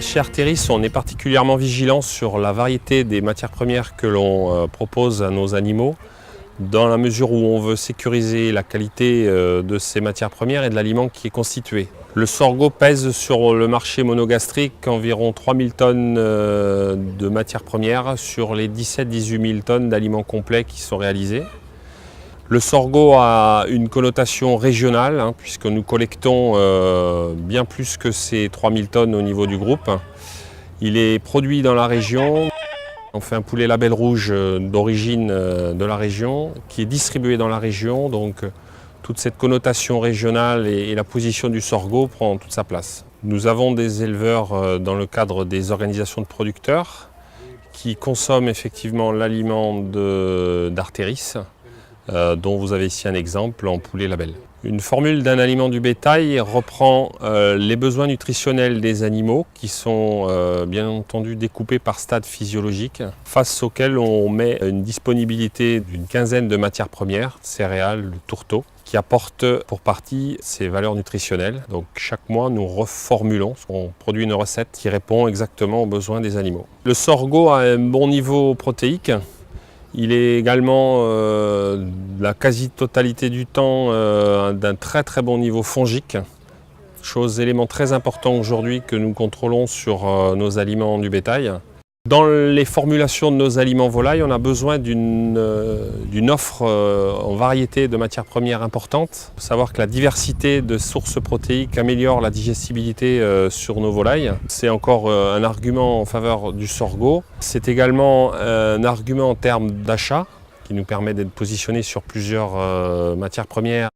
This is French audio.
Chez Arteris, on est particulièrement vigilant sur la variété des matières premières que l'on propose à nos animaux, dans la mesure où on veut sécuriser la qualité de ces matières premières et de l'aliment qui est constitué. Le sorgho pèse sur le marché monogastrique environ 3000 tonnes de matières premières sur les 17-18 000 tonnes d'aliments complets qui sont réalisés. Le sorgho a une connotation régionale, puisque nous collectons bien plus que ces 3000 tonnes au niveau du groupe. Il est produit dans la région. On fait un poulet label rouge d'origine de la région, qui est distribué dans la région. Donc toute cette connotation régionale et la position du sorgho prend toute sa place. Nous avons des éleveurs dans le cadre des organisations de producteurs qui consomment effectivement l'aliment d'Arteris, dont vous avez ici un exemple en poulet label. Une formule d'un aliment du bétail reprend les besoins nutritionnels des animaux qui sont bien entendu découpés par stade physiologique, face auxquels on met une disponibilité d'une quinzaine de matières premières, céréales, le tourteau, qui apportent pour partie ces valeurs nutritionnelles. Donc chaque mois nous reformulons, on produit une recette qui répond exactement aux besoins des animaux. Le sorgho a un bon niveau protéique. Il est également, la quasi-totalité du temps, d'un très bon niveau fongique. Élément très important aujourd'hui que nous contrôlons sur nos aliments du bétail. Dans les formulations de nos aliments volailles, on a besoin d'une offre en variété de matières premières importante. Il faut savoir que la diversité de sources protéiques améliore la digestibilité sur nos volailles. C'est encore un argument en faveur du sorgho. C'est également un argument en termes d'achat qui nous permet d'être positionnés sur plusieurs matières premières.